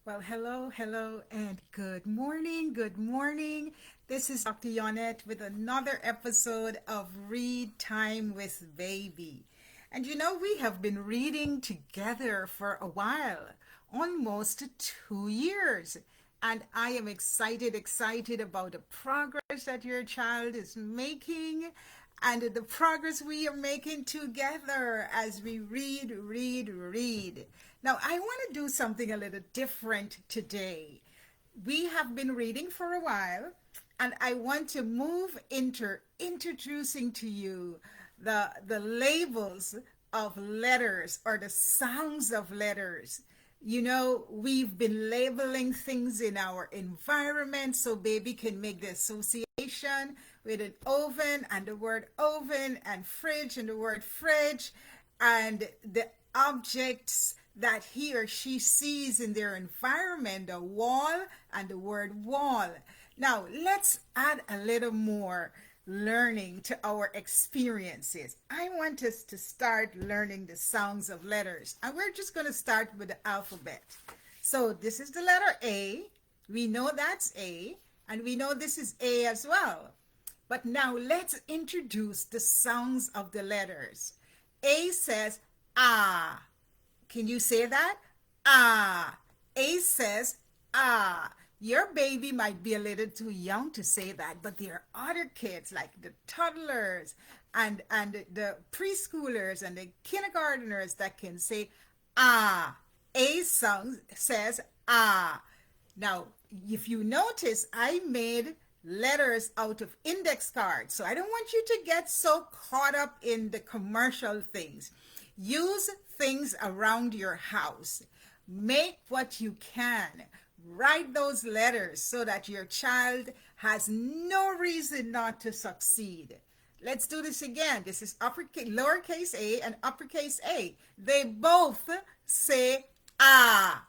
Well, hello, hello, and good morning. Good morning. This is Dr. Yonette with another episode of Read Time with Baby. And we have been reading together for a while, almost 2 years. And I am excited about the progress that your child is making and the progress we are making together as we read. Now, I want to do something a little different today. We have been reading for a while, and I want to move into introducing to you the labels of letters or the sounds of letters. We've been labeling things in our environment so baby can make the association with an oven and the word oven and fridge and the word fridge and the objects that he or she sees in their environment, the wall and the word wall. Now, let's add a little more learning to our experiences. I want us to start learning the sounds of letters, and we're just going to start with the alphabet. So this is the letter A. We know that's A, and we know this is A as well. But now let's introduce the sounds of the letters. A says ah. Can you say that? Ah. A says ah. Your baby might be a little too young to say that, but there are other kids like the toddlers and the preschoolers and the kindergarteners that can say ah. A song says ah. Now, if you notice, I made letters out of index cards, so I don't want you to get so caught up in the commercial things. Use things around your house. Make what you can. Write those letters so that your child has no reason not to succeed. Let's do this again. This is lowercase a and uppercase A. They both say ah,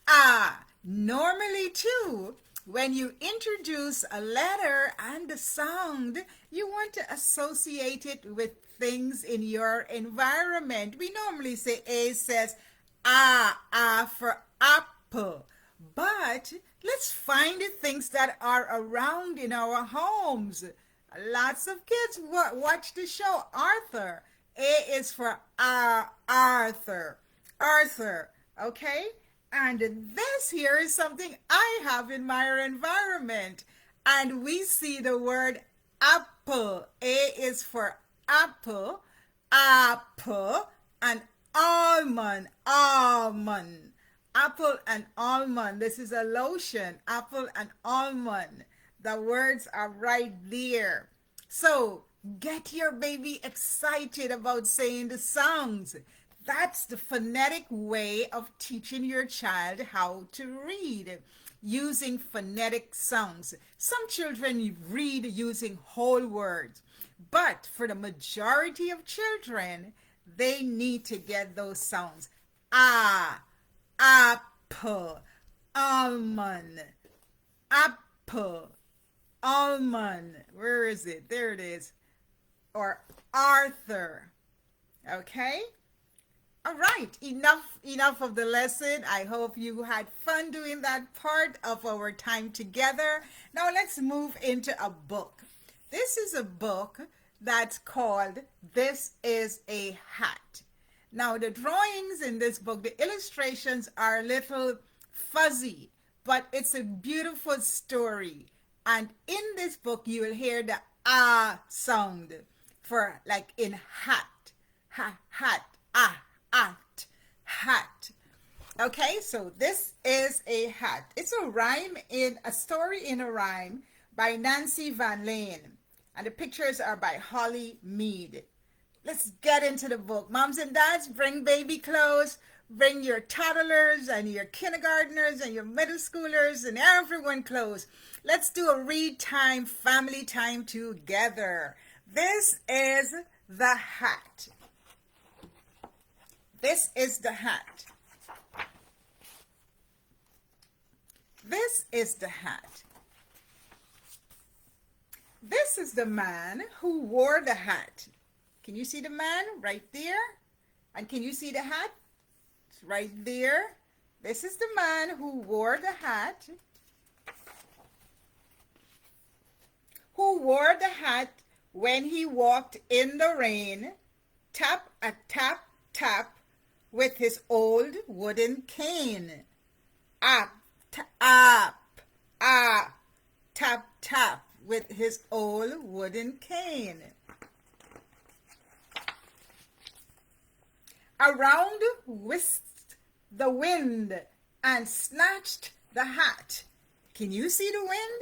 ah. Normally, too, when you introduce a letter and a sound, you want to associate it with things in your environment. We normally say A says ah for apple. But let's find the things that are around in our homes. Lots of kids watch the show Arthur. A is for Arthur. Arthur, okay? And this here is something I have in my environment. And we see the word apple. A is for apple, apple, and almond, almond. Apple and almond. This is a lotion. Apple and almond. The words are right there. So get your baby excited about saying the sounds. That's the phonetic way of teaching your child how to read, using phonetic sounds. Some children read using whole words, but for the majority of children, they need to get those sounds. Ah, apple, almond, apple, almond. Where is it? There it is. Or Arthur. Okay? All right, enough of the lesson. I hope you had fun doing that part of our time together. Now let's move into a book. This is a book that's called This is a Hat. Now the drawings in this book, the illustrations are a little fuzzy, but it's a beautiful story. And in this book, you will hear the ah sound for like in hat, hat, ah. Hat. Okay, so this is a hat. It's a story in a rhyme by Nancy Van Lane. And the pictures are by Holly Mead. Let's get into the book. Moms and dads, bring baby clothes. Bring your toddlers and your kindergartners and your middle schoolers and everyone close. Let's do a read time, family time together. This is the hat. This is the hat. This is the hat. This is the man who wore the hat. Can you see the man right there? And can you see the hat? It's right there. This is the man who wore the hat, when he walked in the rain, tap a tap tap with his old wooden cane. Up, up, tap tap with his old wooden cane. Around whisked the wind and snatched the hat. Can you see the wind?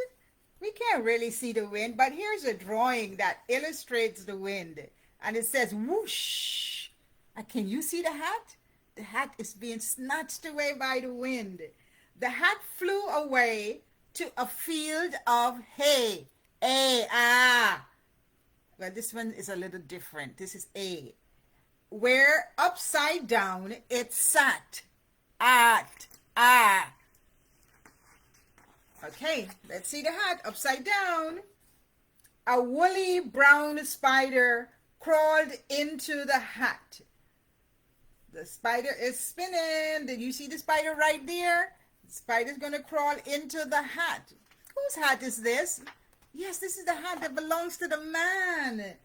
We can't really see the wind, but here's a drawing that illustrates the wind. And it says whoosh. And can you see the hat? The hat is being snatched away by the wind. The hat flew away to a field of hay. Well, this one is a little different. This is A. Where upside down it sat. Okay, let's see the hat upside down. A woolly brown spider crawled into the hat. The spider is spinning. Did you see the spider right there? The spider's going to crawl into the hat. Whose hat is this? Yes, this is the hat that belongs to the man.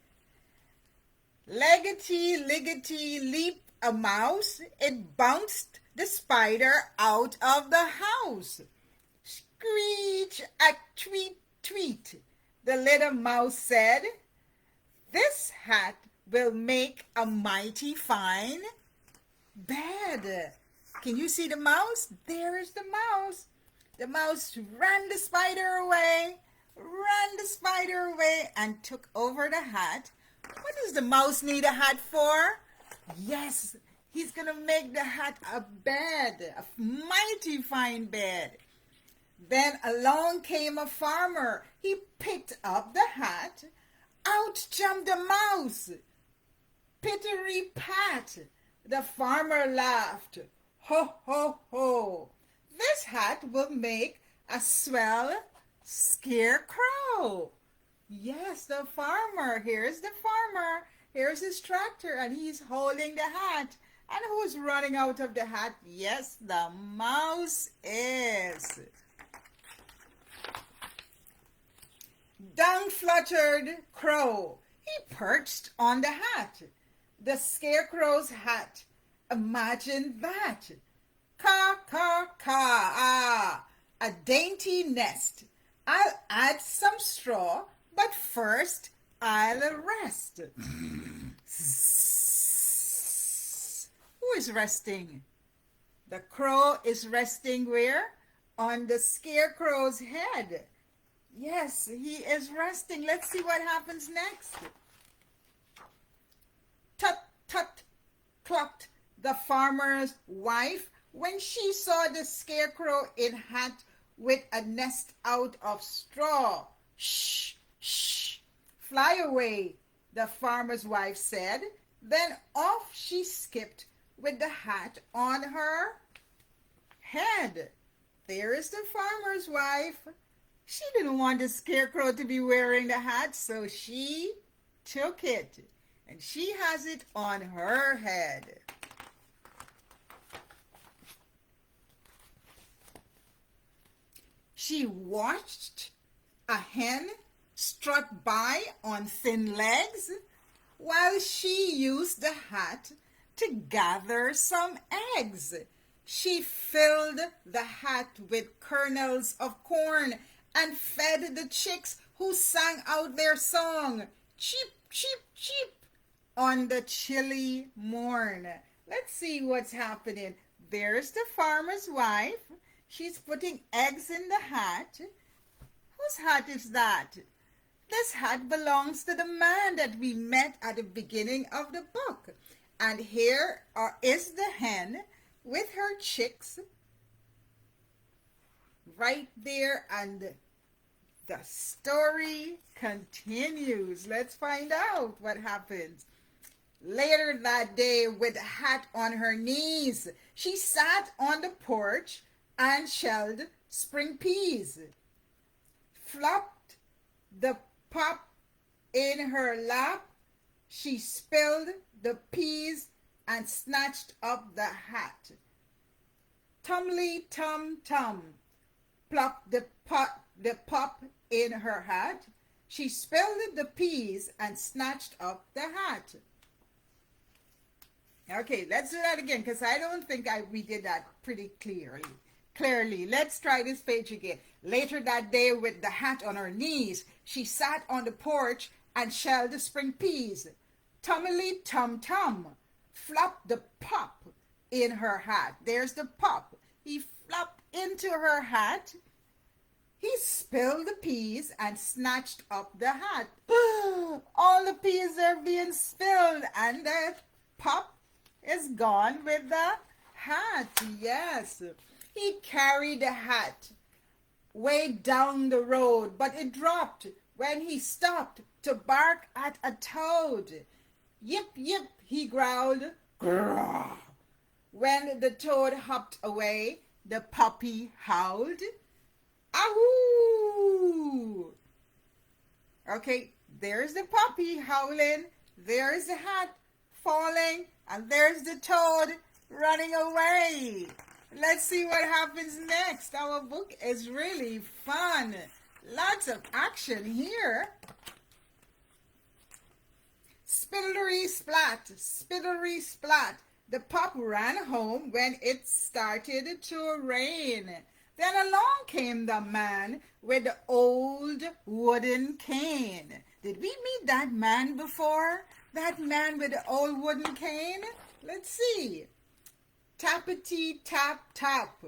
Leggety, liggety, leap a mouse. It bounced the spider out of the house. Screech a tweet, tweet. The little mouse said, this hat will make a mighty fine bed. Can you see the mouse? There is the mouse. The mouse ran the spider away, and took over the hat. What does the mouse need a hat for? Yes, he's going to make the hat a bed, a mighty fine bed. Then along came a farmer. He picked up the hat. Out jumped the mouse. Pittery pat. The farmer laughed. Ho, ho, ho. This hat will make a swell scarecrow. Yes, the farmer. Here's the farmer. Here's his tractor, and he's holding the hat. And who's running out of the hat? Yes, the mouse is. Down fluttered crow. He perched on the hat. The scarecrow's hat. Imagine that. Caw, caw, caw. A dainty nest. I'll add some straw, but first I'll rest. Who is resting? The crow is resting where? On the scarecrow's head. Yes, he is resting. Let's see what happens next. Tut, tut, clucked the farmer's wife when she saw the scarecrow in hat with a nest out of straw. Shh, shh, fly away, the farmer's wife said. Then off she skipped with the hat on her head. There is the farmer's wife. She didn't want the scarecrow to be wearing the hat, so she took it, and she has it on her head. She watched a hen strut by on thin legs while she used the hat to gather some eggs. She filled the hat with kernels of corn and fed the chicks who sang out their song, cheep, cheep, cheep, on the chilly morn. Let's see what's happening. There's the farmer's wife. She's putting eggs in the hat. Whose hat is that? This hat belongs to the man that we met at the beginning of the book. And here is the hen with her chicks right there, and the story continues. Let's find out what happens. Later that day, with a hat on her knees, she sat on the porch and shelled spring peas. Flopped the pop in her lap. She spilled the peas and snatched up the hat. Tumly tum tum, plopped the pup in her hat. She spilled the peas and snatched up the hat. Okay, let's do that again because I don't think we did that pretty clearly. Let's try this page again. Later that day, with the hat on her knees, she sat on the porch and shelled the spring peas. Tummily tum tum, flopped the pup in her hat. There's the pup. He flopped into her hat. He spilled the peas and snatched up the hat. All the peas are being spilled and the pup is gone with the hat. Yes. He carried the hat way down the road, but it dropped when he stopped to bark at a toad. Yip, yip, he growled. Grrr. When the toad hopped away, the puppy howled. Ahoo! Okay, there's the puppy howling, there's the hat falling, and there's the toad running away. Let's see what happens next. Our book is really fun. Lots of action here. Spittery splat, spittery splat. The pup ran home when it started to rain. Then along came the man with the old wooden cane. Did we meet that man before? That man with the old wooden cane? Let's see. Tappity tap tap.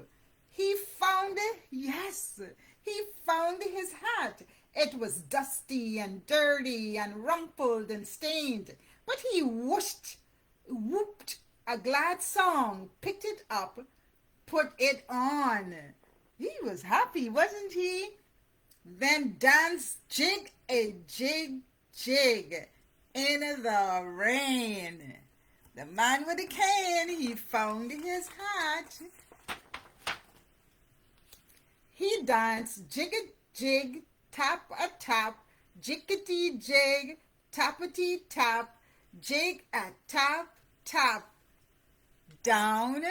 He found it. Yes, he found his hat. It was dusty and dirty and rumpled and stained. But he whooped a glad song, picked it up, put it on. He was happy, wasn't he? Then danced jig a jig jig in the rain. The man with the cane, he found his hat. He danced jig a jig, tap a tap, jiggity jig, tappity tap, jig a tap tap, down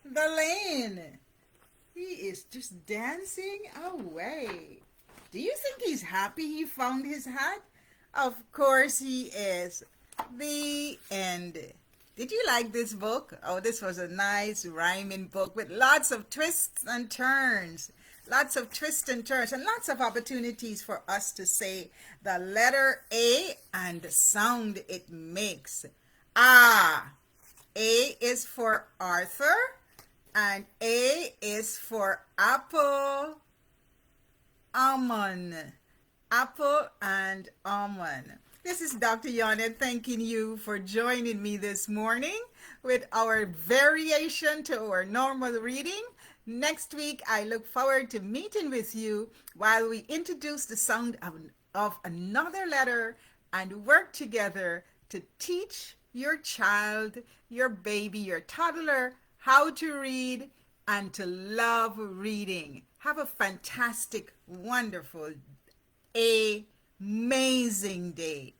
the lane. He is just dancing away. Do you think he's happy he found his hat? Of course he is. The end. Did you like this book? Oh, this was a nice rhyming book with lots of twists and turns. Lots of twists and turns and lots of opportunities for us to say the letter A and the sound it makes. Ah. A is for Arthur and A is for apple, almond. Apple and almond. This is Dr. Yonette thanking you for joining me this morning with our variation to our normal reading. Next week, I look forward to meeting with you while we introduce the sound of another letter and work together to teach your child, your baby, your toddler how to read and to love reading. Have a fantastic, wonderful, amazing day.